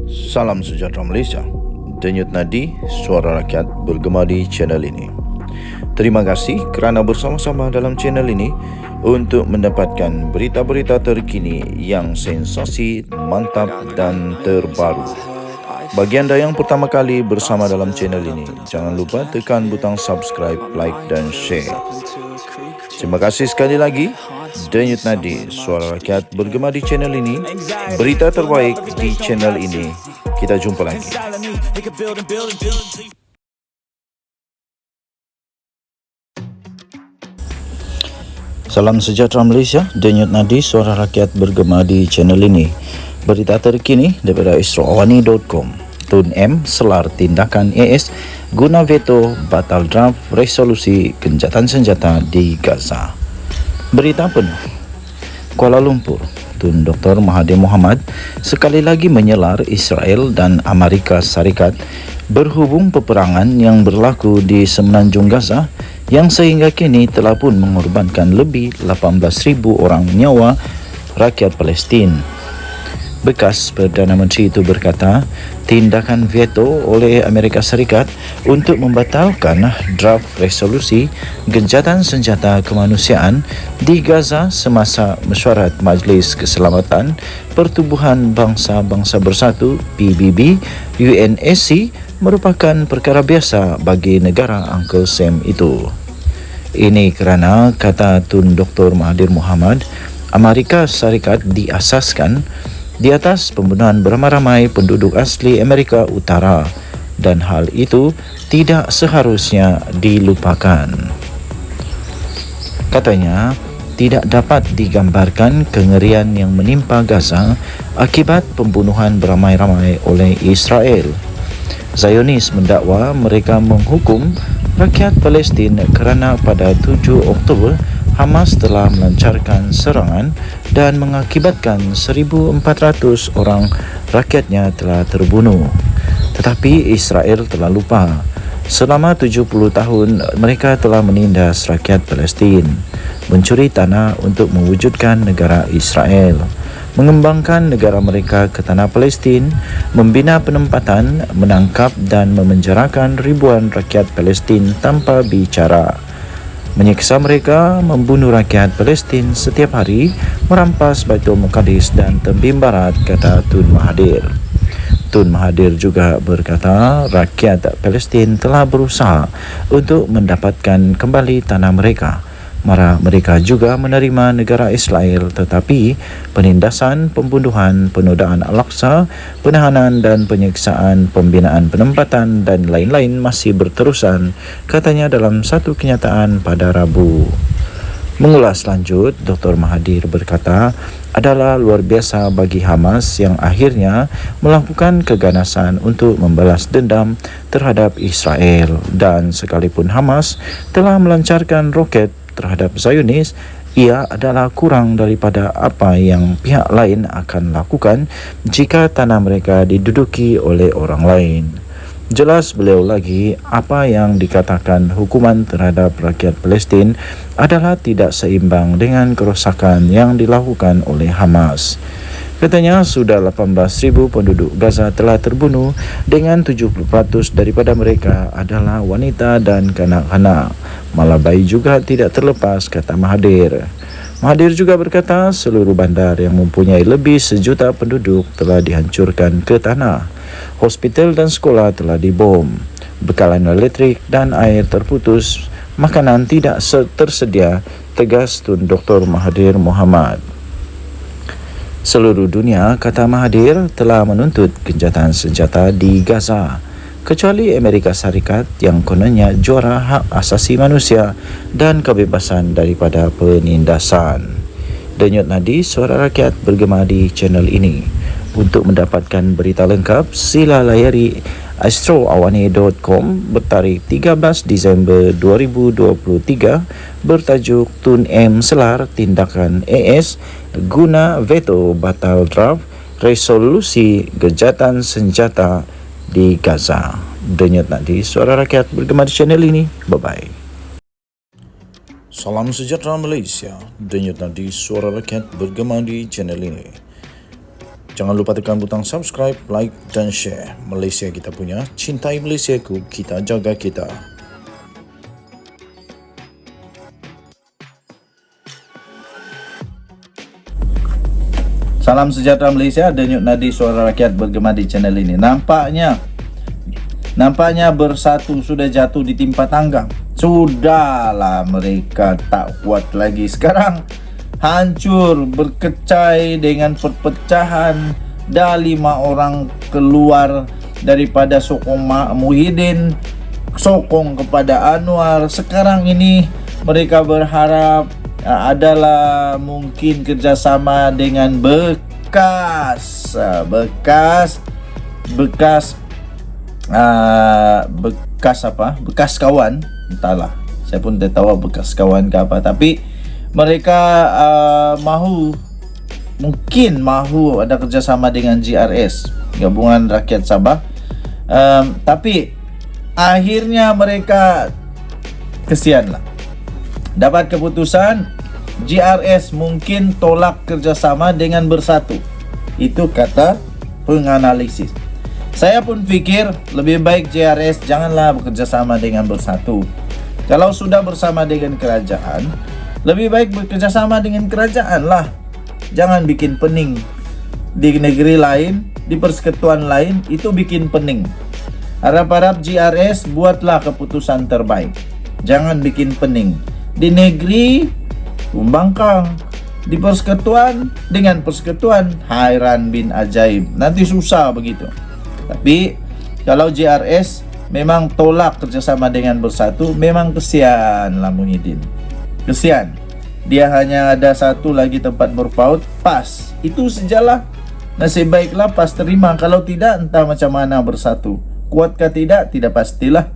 Salam sejahtera Malaysia. Denyut nadi suara rakyat bergema di channel ini. Terima kasih kerana bersama-sama dalam channel ini untuk mendapatkan berita-berita terkini yang sensasi, mantap dan terbaru. Bagi anda yang pertama kali bersama dalam channel ini, jangan lupa tekan butang subscribe, like dan share. Terima kasih sekali lagi. Denyut nadi suara rakyat bergema di channel ini. Berita terbaik di channel ini. Kita jumpa lagi. Salam sejahtera Malaysia. Denyut nadi suara rakyat bergema di channel ini. Berita terkini daripada isroawani.com. Tun M selar tindakan AS guna veto batal draft resolusi gencatan senjata di Gaza. Berita penuh. Kuala Lumpur, Tun Dr. Mahathir Mohamad sekali lagi menyelar Israel dan Amerika Syarikat berhubung peperangan yang berlaku di semenanjung Gaza yang sehingga kini telah pun mengorbankan lebih 18,000 orang nyawa rakyat Palestin. Bekas Perdana Menteri itu berkata, tindakan veto oleh Amerika Serikat untuk membatalkan draft resolusi gencatan senjata kemanusiaan di Gaza semasa mesyuarat Majlis Keselamatan Pertubuhan Bangsa-Bangsa Bersatu PBB UNSC merupakan perkara biasa bagi negara Uncle Sam itu. Ini kerana, kata Tun Dr. Mahathir Mohamad, Amerika Syarikat diasaskan di atas pembunuhan beramai-ramai penduduk asli Amerika Utara dan hal itu tidak seharusnya dilupakan. Katanya, tidak dapat digambarkan kengerian yang menimpa Gaza akibat pembunuhan beramai-ramai oleh Israel. Zionis mendakwa mereka menghukum rakyat Palestin kerana pada 7 Oktober Hamas telah melancarkan serangan dan mengakibatkan 1,400 orang rakyatnya telah terbunuh. Tetapi Israel telah lupa. Selama 70 tahun mereka telah menindas rakyat Palestin, mencuri tanah untuk mewujudkan negara Israel, mengembangkan negara mereka ke tanah Palestin, membina penempatan, menangkap dan memenjarakan ribuan rakyat Palestin tanpa bicara, menyiksa mereka, membunuh rakyat Palestin setiap hari, merampas Baitul Muqaddis dan Tembim Barat, kata Tun Mahathir. Tun Mahathir juga berkata rakyat Palestin telah berusaha untuk mendapatkan kembali tanah mereka. Mereka juga menerima negara Israel, tetapi penindasan, pembunuhan, penodaan Al-Aqsa, penahanan dan penyiksaan, pembinaan penempatan dan lain-lain masih berterusan, katanya dalam satu kenyataan pada Rabu. Mengulas lanjut, Dr. Mahathir berkata, adalah luar biasa bagi Hamas yang akhirnya melakukan keganasan untuk membalas dendam terhadap Israel, dan sekalipun Hamas telah melancarkan roket terhadap Zionis, ia adalah kurang daripada apa yang pihak lain akan lakukan jika tanah mereka diduduki oleh orang lain. Jelas beliau lagi, apa yang dikatakan hukuman terhadap rakyat Palestin adalah tidak seimbang dengan kerosakan yang dilakukan oleh Hamas. Katanya sudah 18,000 penduduk Gaza telah terbunuh dengan 70% daripada mereka adalah wanita dan kanak-kanak. Malah bayi juga tidak terlepas, kata Mahathir. Mahathir juga berkata seluruh bandar yang mempunyai lebih 1 juta penduduk telah dihancurkan ke tanah. Hospital dan sekolah telah dibom. Bekalan elektrik dan air terputus. Makanan tidak tersedia, tegas Tun Dr. Mahathir Mohamad. Seluruh dunia, kata Mahathir, telah menuntut gencatan senjata di Gaza, kecuali Amerika Syarikat yang kononnya juara hak asasi manusia dan kebebasan daripada penindasan. Denyut nadi suara rakyat bergema di channel ini. Untuk mendapatkan berita lengkap, sila layari isroawani.com bertarikh 13 Disember 2023 bertajuk Tun M selar tindakan AS guna veto batal draft resolusi gencatan senjata di Gaza. Denyut nadi suara rakyat bergema di channel ini. Bye-bye. Salam sejahtera Malaysia. Denyut nadi suara rakyat bergema di channel ini. Jangan lupa tekan butang subscribe, like dan share. Malaysia kita punya, cintai Malaysiaku, kita jaga kita. Salam sejahtera Malaysia, denyut nadi suara rakyat bergema di channel ini. Nampaknya bersatu sudah jatuh di timpa tangga. Sudahlah, mereka tak kuat lagi. Sekarang hancur, berkecai dengan perpecahan. Dah 5 orang keluar daripada sokong Muhyiddin, sokong kepada Anwar. Sekarang ini mereka berharap adalah mungkin kerjasama dengan bekas kawan, entahlah, saya pun tak tahu bekas kawan ke apa, tapi mereka mungkin mahu ada kerjasama dengan GRS, Gabungan Rakyat Sabah, tapi akhirnya mereka kesianlah dapat keputusan GRS mungkin tolak kerjasama dengan Bersatu. Itu kata penganalisis. Saya pun fikir lebih baik GRS janganlah bekerjasama dengan Bersatu. Kalau sudah bersama dengan kerajaan, lebih baik bekerjasama dengan kerajaan lah. Jangan bikin pening di negeri lain, di persekutuan lain, itu bikin pening. Harap-harap GRS buatlah keputusan terbaik. Jangan bikin pening. Di negeri membangkang, di persekutuan dengan persekutuan, hairan bin ajaib. Nanti susah begitu. Tapi kalau GRS memang tolak kerjasama dengan Bersatu, memang kesian lah Muhyiddin. Kesian. Dia hanya ada satu lagi tempat berpaut, PAS. Itu sejalah. Nasib baiklah PAS terima. Kalau tidak, entah macam mana Bersatu. Kuatkah tidak? Tidak pastilah.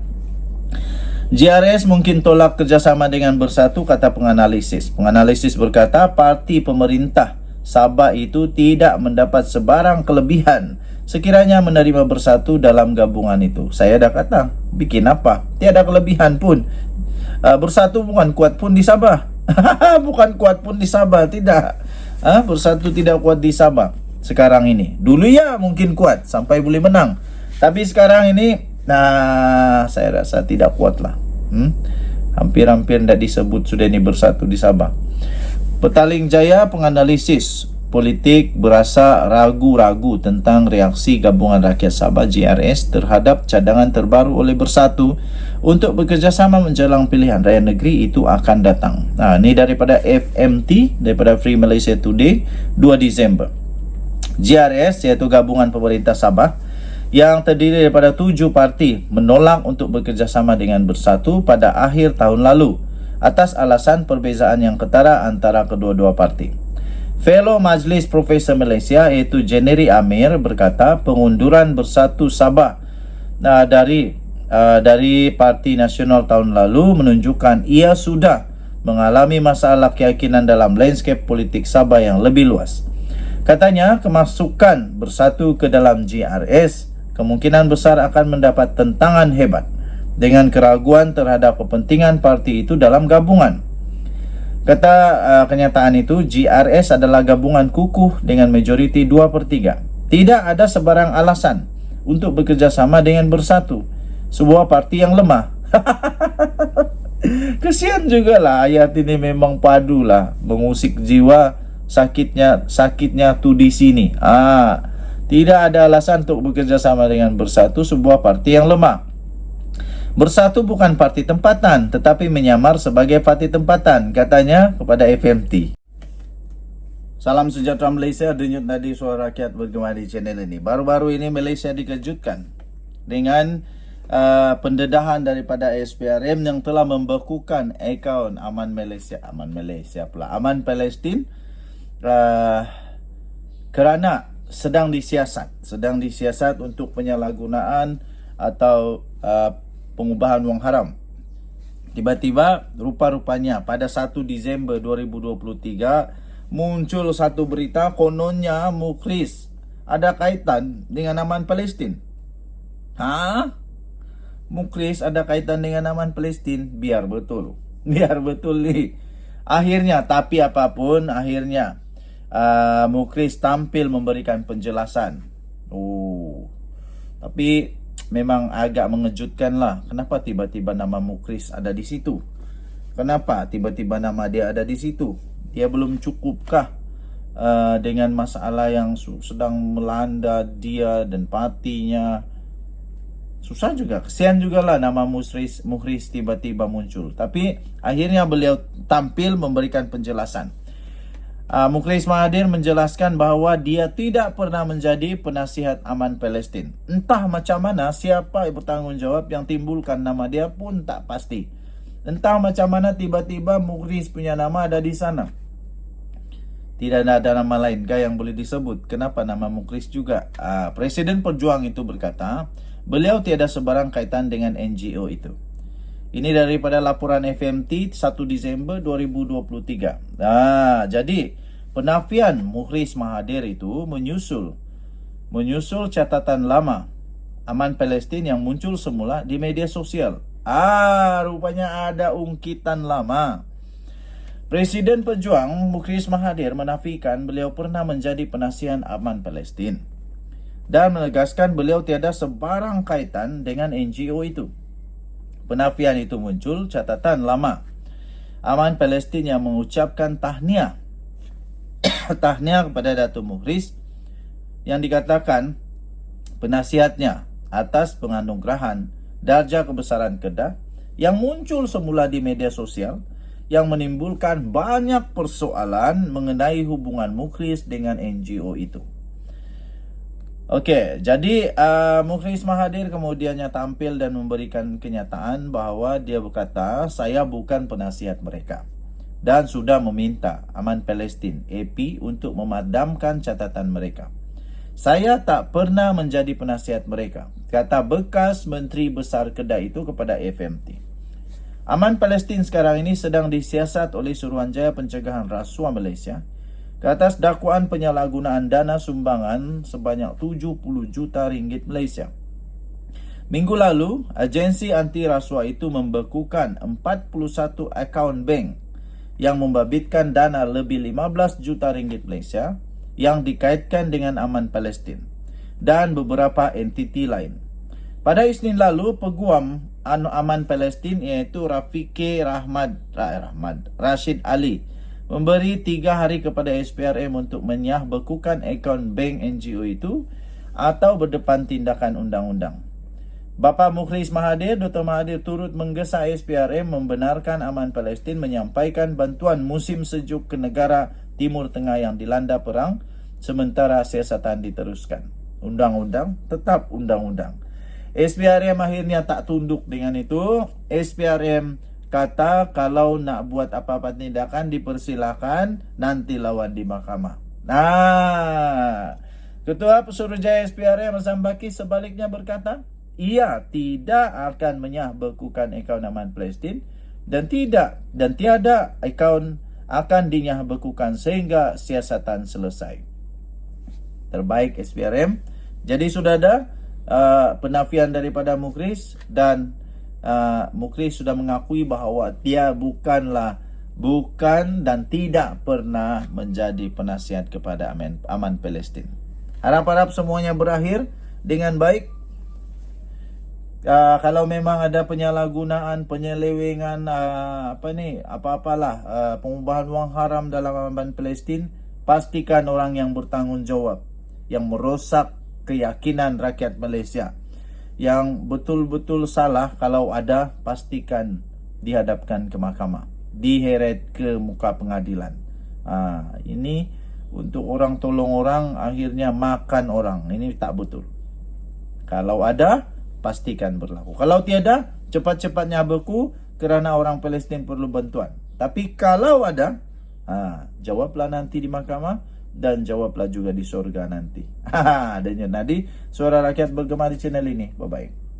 GRS mungkin tolak kerjasama dengan Bersatu, kata penganalisis. Penganalisis berkata parti pemerintah Sabah itu tidak mendapat sebarang kelebihan sekiranya menerima Bersatu dalam gabungan itu. Saya dah kata, bikin apa? Tiada kelebihan pun. Bersatu bukan kuat pun di Sabah. Bukan kuat pun di Sabah, tidak. Bersatu tidak kuat di Sabah sekarang ini. Dulu ya mungkin kuat sampai boleh menang. Tapi sekarang ini, saya rasa tidak kuat lah. Hampir-hampir tidak disebut sudah ini Bersatu di Sabah. Petaling Jaya penganalisis politik berasa ragu-ragu tentang reaksi Gabungan Rakyat Sabah GRS terhadap cadangan terbaru oleh Bersatu untuk bekerjasama menjelang pilihan raya negeri itu akan datang. Ini daripada FMT, daripada Free Malaysia Today, 2 Disember. GRS iaitu Gabungan Pemerintah Sabah yang terdiri daripada 7 parti menolak untuk bekerjasama dengan Bersatu pada akhir tahun lalu atas alasan perbezaan yang ketara antara kedua-dua parti. Fellow Majlis Profesor Malaysia iaitu Jeneri Amir berkata pengunduran Bersatu Sabah dari Parti Nasional tahun lalu menunjukkan ia sudah mengalami masalah keyakinan dalam landscape politik Sabah yang lebih luas. Katanya kemasukan Bersatu ke dalam GRS kemungkinan besar akan mendapat tentangan hebat dengan keraguan terhadap kepentingan parti itu dalam gabungan. Kata kenyataan itu, GRS adalah gabungan kukuh dengan majoriti 2/3. Tidak ada sebarang alasan untuk bekerjasama dengan Bersatu, sebuah parti yang lemah. Kesian juga lah, ayat ini memang padulah mengusik jiwa, sakitnya tuh di sini. Tidak ada alasan untuk bekerjasama dengan Bersatu, sebuah parti yang lemah. Bersatu bukan parti tempatan, tetapi menyamar sebagai parti tempatan, katanya kepada FMT. Salam sejahtera Malaysia, denyut nadi suara rakyat bergema di channel ini. Baru-baru ini Malaysia dikejutkan dengan pendedahan daripada SPRM yang telah membekukan akaun Aman Palestin kerana sedang disiasat untuk penyalahgunaan atau pengubahan wang haram. Tiba-tiba rupa-rupanya pada 1 Disember 2023 muncul satu berita kononnya Mukhriz ada kaitan dengan Aman Palestin. Mukhriz ada kaitan dengan Aman Palestin? Biar betul nih. Akhirnya, tapi apapun akhirnya Mukhriz tampil memberikan penjelasan. Tapi memang agak mengejutkan lah. Kenapa tiba-tiba nama Mukhriz ada di situ? Kenapa tiba-tiba nama dia ada di situ? Dia belum cukupkah dengan masalah yang sedang melanda dia dan partinya? Susah juga, kesian juga lah nama Mukhriz tiba-tiba muncul. Tapi akhirnya beliau tampil memberikan penjelasan. Mukhriz Mahathir menjelaskan bahawa dia tidak pernah menjadi penasihat aman Palestin. Entah macam mana, siapa yang bertanggungjawab yang timbulkan nama dia pun tak pasti. Entah macam mana tiba-tiba Mukhriz punya nama ada di sana. Tidak ada nama lain kah yang boleh disebut? Kenapa nama Mukhriz juga? Presiden Perjuang itu berkata, beliau tiada sebarang kaitan dengan NGO itu. Ini daripada laporan FMT 1 Disember 2023. Jadi penafian Mukhriz Mahathir itu menyusul catatan lama aman Palestin yang muncul semula di media sosial. Rupanya ada ungkitan lama. Presiden Pejuang Mukhriz Mahathir menafikan beliau pernah menjadi penasihat aman Palestin dan menegaskan beliau tiada sebarang kaitan dengan NGO itu. Penafian itu muncul catatan lama aman Palestin yang mengucapkan tahniah kepada Datuk Mukhriz yang dikatakan penasihatnya atas penganugerahan darjah kebesaran Kedah yang muncul semula di media sosial yang menimbulkan banyak persoalan mengenai hubungan Mukhriz dengan NGO itu. Okey, jadi Mukhriz Mahathir kemudiannya tampil dan memberikan kenyataan bahawa dia berkata, saya bukan penasihat mereka dan sudah meminta Aman Palestin AP untuk memadamkan catatan mereka. Saya tak pernah menjadi penasihat mereka, kata bekas Menteri Besar Kedah itu kepada FMT. Aman Palestin sekarang ini sedang disiasat oleh Suruhanjaya Pencegahan Rasuah Malaysia ke atas dakwaan penyalahgunaan dana sumbangan sebanyak 70 juta ringgit Malaysia. Minggu lalu, agensi anti rasuah itu membekukan 41 akaun bank yang membabitkan dana lebih 15 juta ringgit Malaysia yang dikaitkan dengan Aman Palestin dan beberapa entiti lain. Pada Isnin lalu, Peguam Aman Palestin iaitu Rafiqi Rashid Ali memberi 3 hari kepada SPRM untuk menyahbekukan akaun bank NGO itu atau berdepan tindakan undang-undang. Bapa Mukhriz Mahathir, Dr. Mahathir turut menggesa SPRM membenarkan Aman Palestin menyampaikan bantuan musim sejuk ke negara Timur Tengah yang dilanda perang sementara siasatan diteruskan. Undang-undang tetap undang-undang. SPRM akhirnya tak tunduk dengan itu. SPRM kata kalau nak buat apa-apa tindakan dipersilakan, nanti lawan di mahkamah. Ketua Pesuruhjaya SPRM Azam Baki sebaliknya berkata, ia tidak akan menyahbekukan akaun Aman Palestin dan tiada akaun akan dinyahbekukan sehingga siasatan selesai. Terbaik SPRM. Jadi sudah ada penafian daripada Mukhriz dan Mukhriz sudah mengakui bahawa dia bukan dan tidak pernah menjadi penasihat kepada Aman Palestin. Harap-harap semuanya berakhir dengan baik. Kalau memang ada penyalahgunaan, penyelewengan, pengubahan wang haram dalam Aman Palestin, pastikan orang yang bertanggungjawab, yang merosak keyakinan rakyat Malaysia, yang betul-betul salah kalau ada, pastikan dihadapkan ke mahkamah, diheret ke muka pengadilan. Ini untuk orang tolong orang, akhirnya makan orang. Ini tak betul. Kalau ada, pastikan berlaku. Kalau tiada, cepat-cepatnya beku kerana orang Palestin perlu bantuan. Tapi kalau ada, jawablah nanti di mahkamah dan jawablah juga di surga nanti. Dan jadi Suara Rakyat bergema di channel ini. Bye-bye.